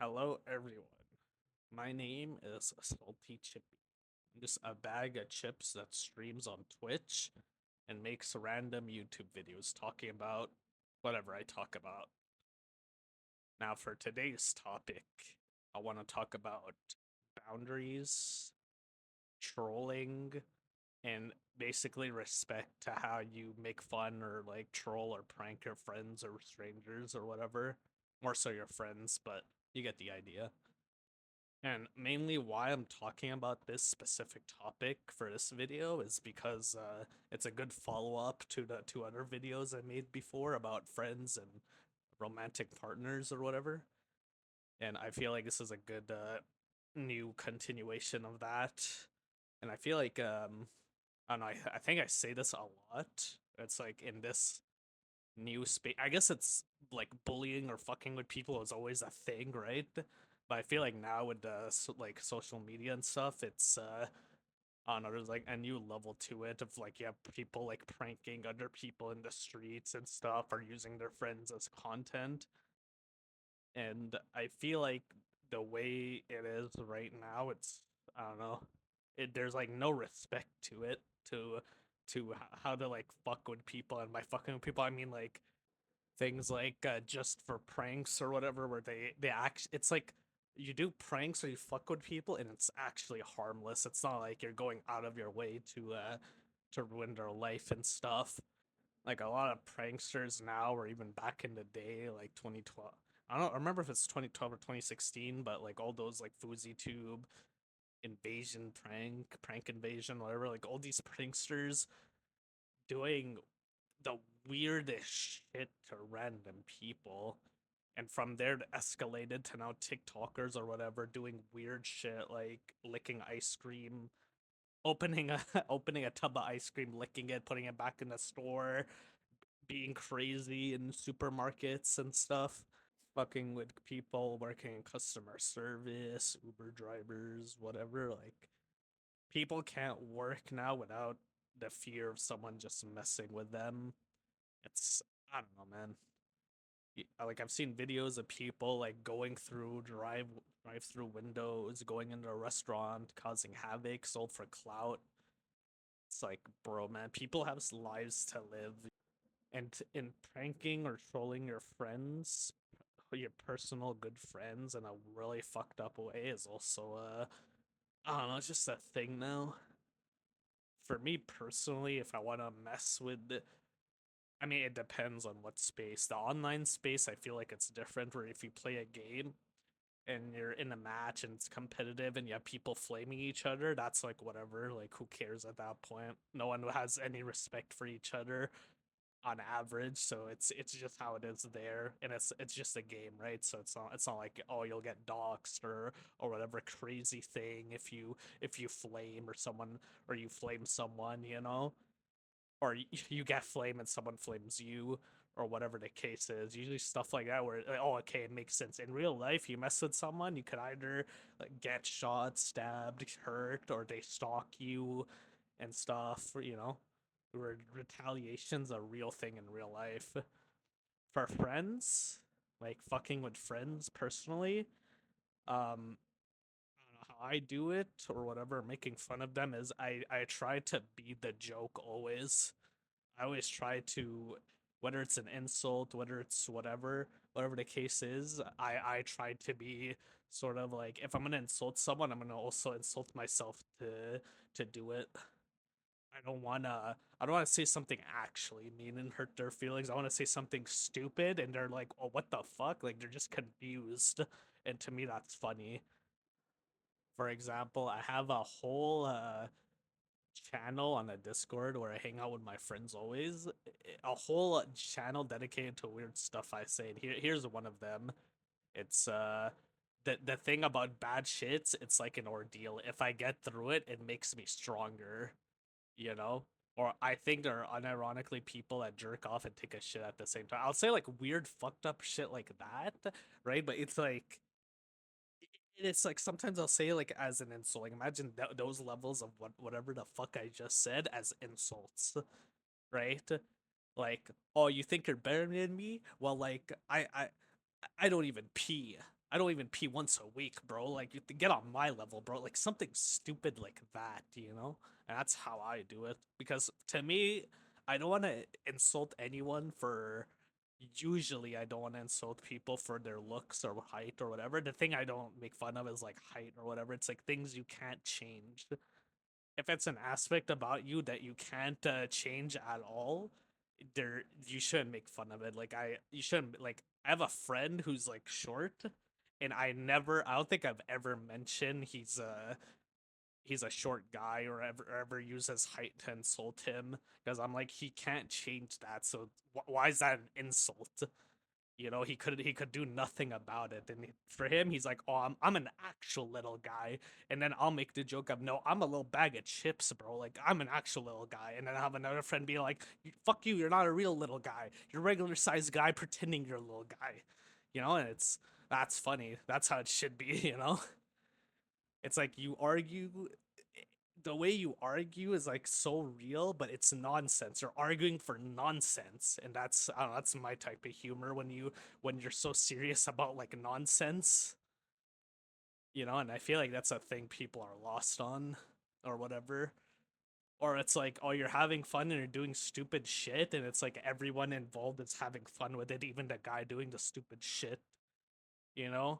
Hello, everyone. My name is Salty Chippy. I'm just a bag of chips that streams on Twitch and makes random YouTube videos talking about whatever I talk about. Now, for today's topic, I want to talk about boundaries, trolling, and basically respect to how you make fun or like troll or prank your friends or strangers or whatever. More so your friends, but you get the idea. And mainly why I'm talking about this specific topic for this video is because it's a good follow up to the two other videos I made before about friends and romantic partners or whatever. And I feel like this is a good new continuation of that. And I feel like I don't know. I think I say this a lot. It's like in this new space. I guess it's like bullying or fucking with people is always a thing, right? But I feel like now with like social media and stuff, it's I don't know. There's like a new level to it of like you have people like pranking other people in the streets and stuff, or using their friends as content. And I feel like the way it is right now, it's I don't know. There's like no respect to it to how to like fuck with people, and by fucking with people I mean like things like just for pranks or whatever, where they act. It's like you do pranks or you fuck with people, and it's actually harmless. It's not like you're going out of your way to ruin their life and stuff. Like a lot of pranksters now, or even back in the day, like 2012. I don't remember if it's 2012 or 2016, but like all those like FouseyTube invasion prank invasion, whatever. Like all these pranksters doing the weirdest shit to random people. And from there, it escalated to now TikTokers or whatever doing weird shit like licking ice cream, opening a opening a tub of ice cream, licking it, putting it back in the store, being crazy in supermarkets and stuff, fucking with people working in customer service, Uber drivers, whatever. Like people can't work now without the fear of someone just messing with them. It's I don't know, man. Like I've seen videos of people like going through drive through windows, going into a restaurant, causing havoc, sold for clout. It's like, bro, man, people have lives to live, and in pranking or trolling your friends, your personal good friends, in a really fucked up way is also I don't know, it's just a thing now. For me personally, if I want to mess with I mean, it depends on what space. The online space, I feel like it's different. Where if you play a game and you're in a match and it's competitive and you have people flaming each other, that's like whatever. Like, who cares at that point? No one has any respect for each other on average. So it's just how it is there, and it's just a game, right? So it's not like, oh, you'll get doxxed or whatever crazy thing if you flame or someone, or you flame someone, you know, or you get flame and someone flames you, or whatever the case is. Usually stuff like that where like, oh, okay, it makes sense. In real life, you mess with someone, you could either like get shot, stabbed, hurt, or they stalk you and stuff. You know, retaliation's a real thing in real life. For friends, like fucking with friends personally, I don't know how I do it or whatever, making fun of them is I try to be the joke always. I always try to, whether it's an insult, whether it's whatever the case is, I try to be sort of like, if I'm gonna insult someone, I'm gonna also insult myself to do it. I don't wanna say something actually mean and hurt their feelings. I wanna say something stupid and they're like, oh, what the fuck? Like they're just confused. And to me that's funny. For example, I have a whole channel on a Discord where I hang out with my friends always. A whole channel dedicated to weird stuff I say. And here's one of them. It's the thing about bad shits, it's like an ordeal. If I get through it, it makes me stronger, you know? Or I think there are unironically people that jerk off and take a shit at the same time. I'll say like weird fucked up shit like that, right? But it's like sometimes I'll say like as an insult. Like imagine those levels of whatever the fuck I just said as insults, right? Like, oh, you think you're better than me? Well, like I don't even pee. I don't even pee once a week, bro. Like, you have to get on my level, bro. Like, something stupid like that, you know? And that's how I do it. Because to me, I don't want to insult anyone for. Usually, I don't want to insult people for their looks or height or whatever. The thing I don't make fun of is like height or whatever. It's like things you can't change. If it's an aspect about you that you can't change at all, there you shouldn't make fun of it. Like you shouldn't like. I have a friend who's like short, and I don't think I've ever mentioned he's a short guy or ever use his height to insult him because I'm like he can't change that. So why is that an insult? You know, he could do nothing about it, and for him, he's like, "Oh, I'm an actual little guy," and then I'll make the joke of, "No, I'm a little bag of chips, bro. Like I'm an actual little guy," and then I have another friend be like, "Fuck you, you're not a real little guy. You're a regular sized guy pretending you're a little guy," you know, and that's funny. That's how it should be, you know. It's like you argue the way you argue is like so real, but it's nonsense. You're arguing for nonsense, and that's I don't know, that's my type of humor when you're so serious about like nonsense, you know. And I feel like that's a thing people are lost on, or whatever. Or it's like, oh, you're having fun and you're doing stupid shit, and it's like everyone involved is having fun with it, even the guy doing the stupid shit, you know.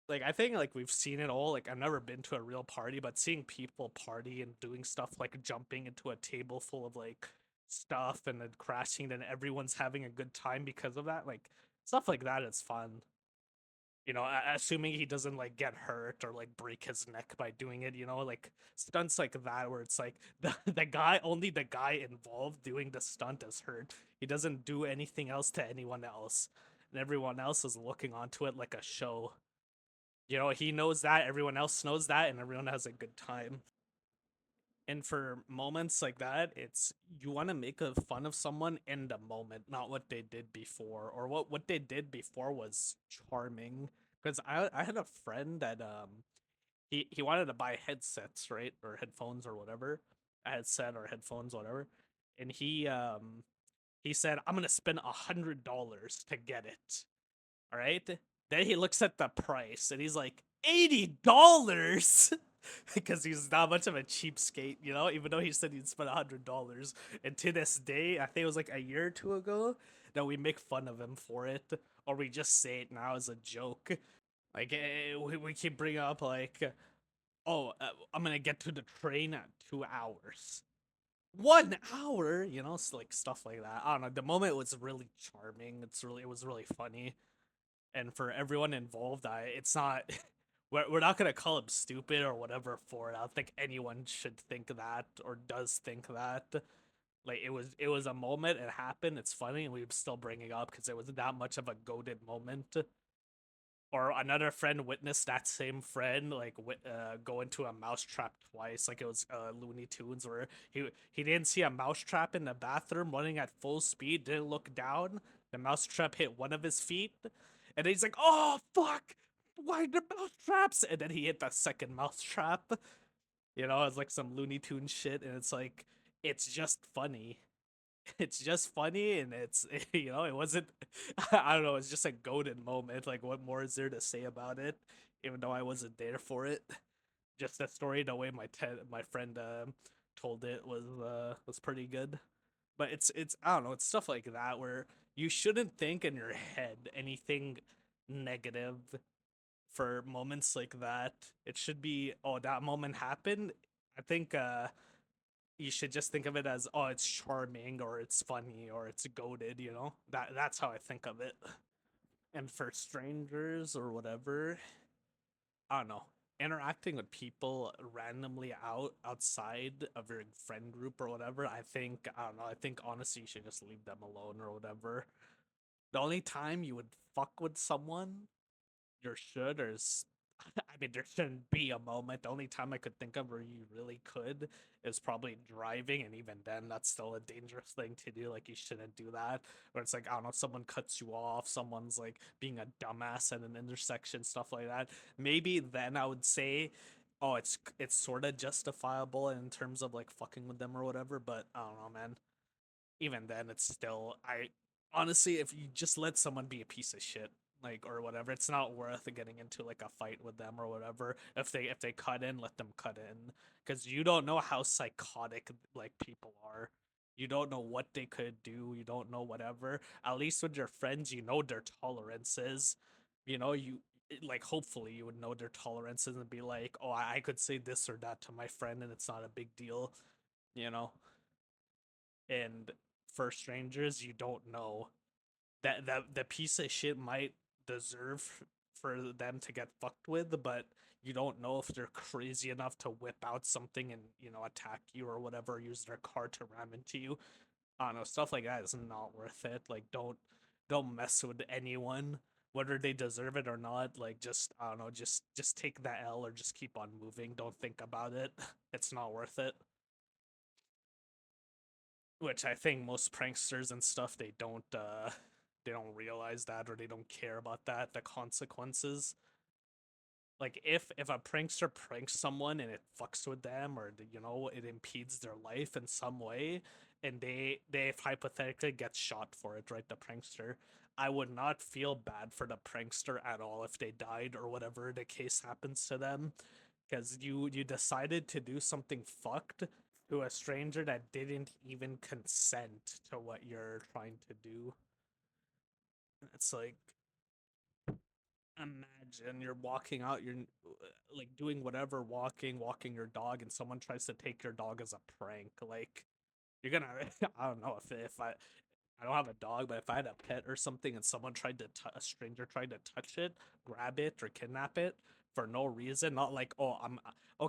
Like I think like we've seen it all. Like I've never been to a real party, but seeing people party and doing stuff like jumping into a table full of like stuff and then crashing, then everyone's having a good time because of that. Like stuff like that is fun. You know, assuming he doesn't like get hurt or like break his neck by doing it. You know, like stunts like that where it's like the guy only the guy involved doing the stunt is hurt. He doesn't do anything else to anyone else, and everyone else is looking onto it like a show. You know, he knows that, everyone else knows that, and everyone has a good time. And for moments like that, it's you want to make a fun of someone in the moment, not what they did before, or what they did before was charming. Because I had a friend that he wanted to buy headsets, right, or headphones or whatever, a headset or headphones, whatever, and he said I'm gonna spend $100 to get it. All right. Then he looks at the price and he's like, $80 because he's not much of a cheapskate, you know, even though he said he'd spend $100. And to this day, I think it was like a year or two ago that we make fun of him for it, or we just say it now as a joke. Like, we keep bringing up, like, oh, I'm going to get to the train at 2 hours. 1 hour, you know, it's like stuff like that. I don't know. The moment was really charming. It was really funny, and for everyone involved, it's not we're not gonna call him stupid or whatever for it. I don't think anyone should think that or does think that. Like it was a moment, it happened, it's funny, and we still bring it up because it was that much of a goaded moment. Or another friend witnessed that same friend like go into a mousetrap twice, like it was Looney Tunes, where he didn't see a mousetrap in the bathroom running at full speed, didn't look down, the mousetrap hit one of his feet, and he's like, "Oh fuck, why the mousetraps?" And then he hit the second mousetrap. You know, it's like some Looney Tunes shit, and it's like it's just funny. It's just funny, and it's you know, it wasn't I don't know, it's just a golden moment. Like what more is there to say about it, even though I wasn't there for it? Just the story, the way my friend told it was pretty good. But it's I don't know, it's stuff like that where you shouldn't think in your head anything negative for moments like that. It should be, oh, that moment happened. I think you should just think of it as, oh, it's charming or it's funny or it's goaded, you know? That's how I think of it. And for strangers or whatever, I don't know. Interacting with people randomly outside of your friend group or whatever, I don't know, I think honestly you should just leave them alone or whatever. The only time you would fuck with someone, there should or I mean, there shouldn't be a moment. The only time I could think of where you really could is probably driving, and even then, that's still a dangerous thing to do. Like, you shouldn't do that. Where it's like, I don't know, someone cuts you off, someone's like being a dumbass at an intersection, stuff like that. Maybe then I would say, oh, it's sort of justifiable in terms of like fucking with them or whatever. But I don't know, man. Even then, it's still I honestly, if you just let someone be a piece of shit, like or whatever. It's not worth getting into like a fight with them or whatever. If they cut in, let them cut in, because you don't know how psychotic like people are. You don't know what they could do. You don't know whatever. At least with your friends, you know their tolerances. Like hopefully you would know their tolerances and be like, oh, I could say this or that to my friend and it's not a big deal. You know. And for strangers, you don't know that the piece of shit might deserve for them to get fucked with, but you don't know if they're crazy enough to whip out something and attack you or whatever, use their car to ram into you. I don't know, stuff like that is not worth it. Like don't mess with anyone, whether they deserve it or not. Like just I don't know, just take that L or just keep on moving. Don't think about it. It's not worth it. Which I think most pranksters and stuff they don't realize that or they don't care about that, the consequences. Like if a prankster pranks someone and it fucks with them or it impedes their life in some way and they hypothetically get shot for it, right, the prankster, I would not feel bad for the prankster at all if they died or whatever the case happens to them, because you decided to do something fucked to a stranger that didn't even consent to what you're trying to do. It's like, imagine you're walking out, you're like doing whatever, walking your dog, and someone tries to take your dog as a prank. Like you're gonna, I don't know if I don't have a dog, but if I had a pet or something and someone tried to a stranger tried to touch it, grab it, or kidnap it for no reason, not like, oh,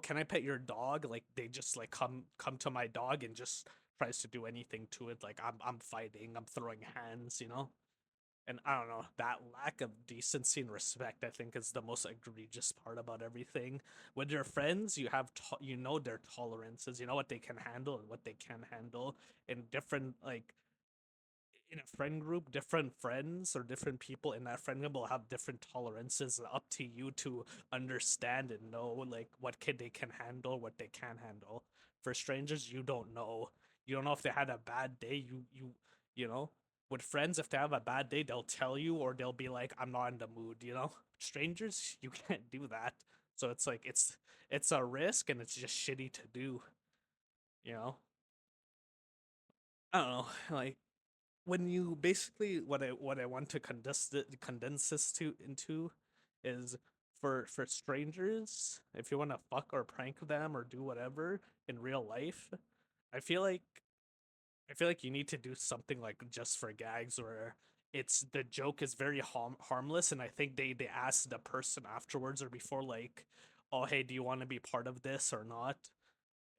can I pet your dog? Like they just like come to my dog and just tries to do anything to it. Like I'm fighting, I'm throwing hands. And I don't know, that lack of decency and respect, I think, is the most egregious part about everything. With your friends, you have their tolerances, you know what they can handle and what they can handle. In different, like, in a friend group, different friends or different people in that friend group will have different tolerances. Up to you to understand and know like what kid they can handle, what they can handle. For strangers, you don't know. You don't know if they had a bad day. You know, with friends, if they have a bad day, they'll tell you or they'll be like, "I'm not in the mood." Strangers, you can't do that. So it's like it's a risk and it's just shitty to do. You know, I don't know, like when you basically what I want to condense this to into is for strangers, if you want to fuck or prank them or do whatever in real life, I feel like I feel like you need to do something like just for gags where it's the joke is very harmless, and I think they ask the person afterwards or before like, oh hey, do you want to be part of this or not?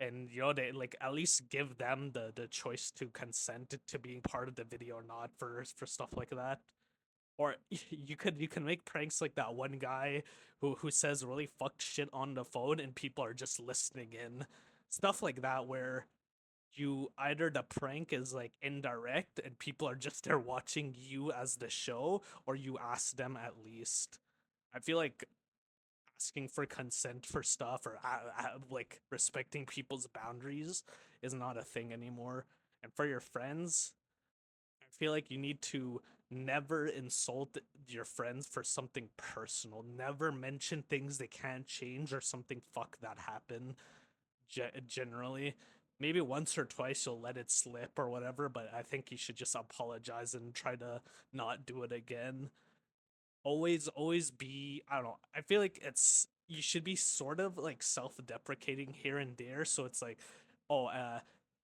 And they like at least give them the choice to consent to being part of the video or not for stuff like that. Or you can make pranks like that one guy who says really fucked shit on the phone and people are just listening in, stuff like that, where you either the prank is like indirect and people are just there watching you as the show, or you ask them at least. I feel like asking for consent for stuff or like respecting people's boundaries is not a thing anymore. And for your friends, I feel like you need to never insult your friends for something personal. Never mention things they can't change or something fuck that happened. Generally, maybe once or twice you'll let it slip or whatever, but I think you should just apologize and try to not do it again. Always be, I don't know, I feel like it's you should be sort of like self-deprecating here and there, so it's like, oh,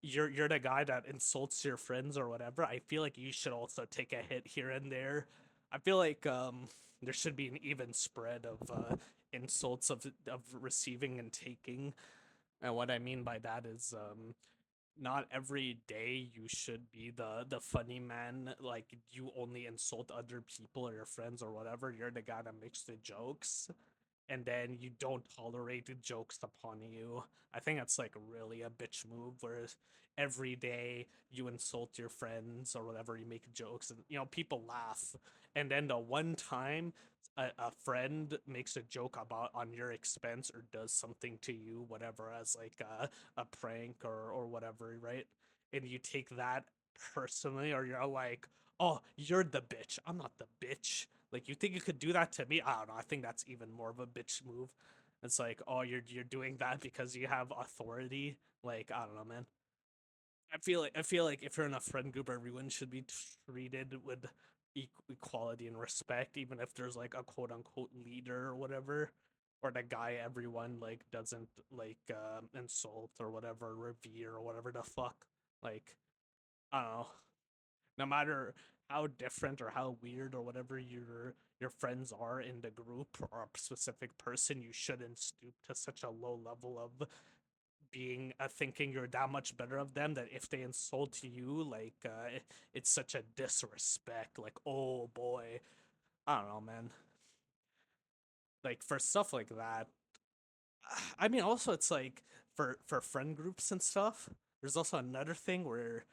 you're the guy that insults your friends or whatever. I feel like you should also take a hit here and there. I feel like there should be an even spread of insults of receiving and taking. And what I mean by that is not every day you should be the funny man, like you only insult other people or your friends or whatever. You're the guy that makes the jokes and then you don't tolerate the jokes upon you. I think that's like really a bitch move, whereas every day you insult your friends or whatever, you make jokes and people laugh, and then the one time a friend makes a joke about on your expense or does something to you, whatever, as like a prank or whatever, right? And you take that personally, or you're like, oh, you're the bitch, I'm not the bitch. Like, you think you could do that to me? I don't know. I think that's even more of a bitch move. It's like, oh, you're doing that because you have authority. Like, I don't know, man. I feel like if you're in a friend group, everyone should be treated with equality and respect, even if there's like a quote unquote leader or whatever, or the guy everyone like doesn't like insult or whatever, revere or whatever the fuck. Like, I don't know. No matter how different or how weird or whatever your friends are in the group or a specific person, you shouldn't stoop to such a low level of being thinking you're that much better of them that if they insult you, like it's such a disrespect. Like, oh boy, I don't know, man. Like for stuff like that, I mean, also it's like for friend groups and stuff. There's also another thing where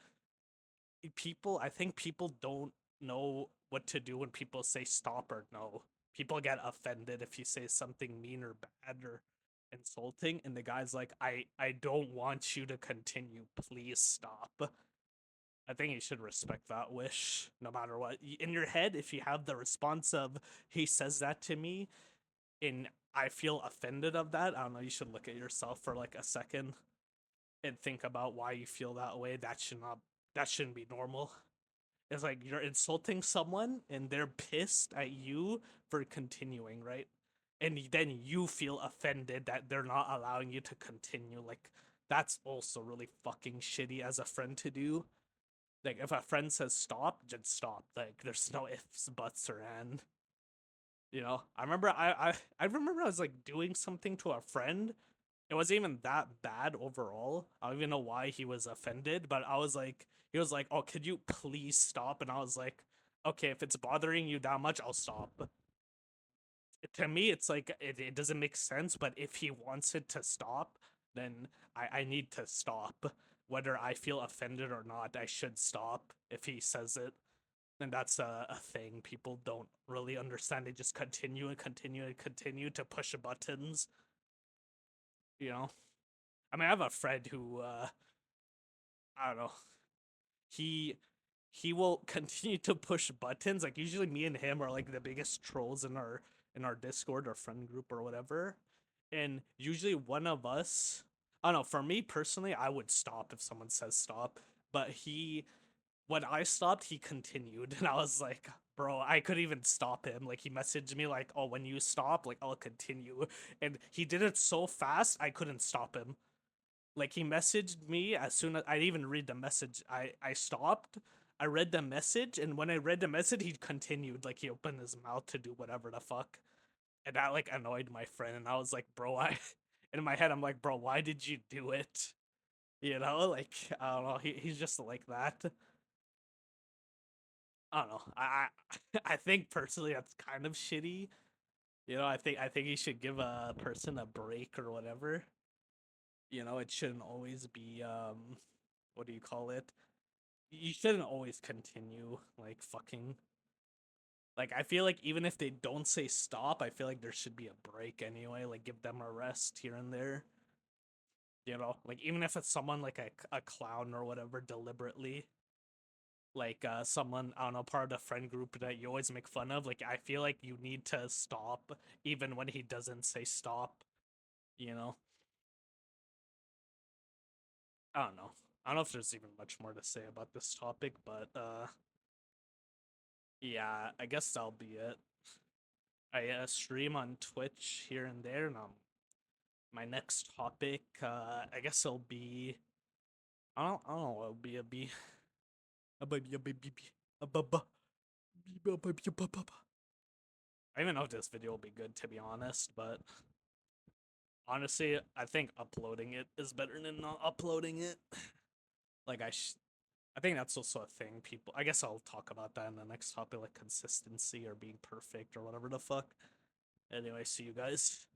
I think people don't know what to do when people say stop or no. People get offended if you say something mean or bad or insulting, and the guy's like, I don't want you to continue. Please stop. I think you should respect that wish no matter what. In your head, if you have the response of he says that to me and I feel offended of that, I don't know, you should look at yourself for like a second and think about why you feel that way. That shouldn't be normal. It's like you're insulting someone and they're pissed at you for continuing, right? And then you feel offended that they're not allowing you to continue. Like, that's also really fucking shitty as a friend to do. Like, if a friend says stop, just stop. Like, there's no ifs, buts, or and. I remember I was like doing something to a friend. It wasn't even that bad overall. I don't even know why he was offended, but I was like, he was like, "Oh, could you please stop?" And I was like, "Okay, if it's bothering you that much, I'll stop." To me, it's like it doesn't make sense, but if he wants it to stop, then I need to stop. Whether I feel offended or not, I should stop if he says it. And that's a thing people don't really understand. They just continue and continue and continue to push buttons, you know? I mean, I have a friend who, I don't know, he he will continue to push buttons. Like, usually me and him are like the biggest trolls in our Discord or friend group or whatever. And usually one of us, I don't know, for me personally, I would stop if someone says stop. But when I stopped, he continued. And I was like, bro, I couldn't even stop him. Like, he messaged me like, oh, when you stop, like, I'll continue. And he did it so fast, I couldn't stop him. Like, he messaged me as soon as I didn't even read the message. I stopped. I read the message, and when I read the message, he continued. Like, he opened his mouth to do whatever the fuck. And that like annoyed my friend, and I was like, bro, I in my head I'm like, bro, why did you do it? Like, I don't know, he's just like that. I don't know. I think personally that's kind of shitty. I think you should give a person a break or whatever. It shouldn't always be what do you call it? You shouldn't always continue like fucking. Like, I feel like even if they don't say stop, I feel like there should be a break anyway. Like, give them a rest here and there. Like, even if it's someone like a clown or whatever deliberately, like someone, I don't know, part of the friend group that you always make fun of, like, I feel like you need to stop even when he doesn't say stop, you know? I don't know. I don't know if there's even much more to say about this topic, but yeah, I guess that'll be it. I stream on Twitch here and there, and my next topic, I guess it'll be, I don't know, it'll be a baby, a baby, a baba. I don't even know if this video will be good, to be honest, but honestly, I think uploading it is better than not uploading it. Like, I think that's also a thing. I guess I'll talk about that in the next topic, like consistency or being perfect or whatever the fuck. Anyway, see you guys.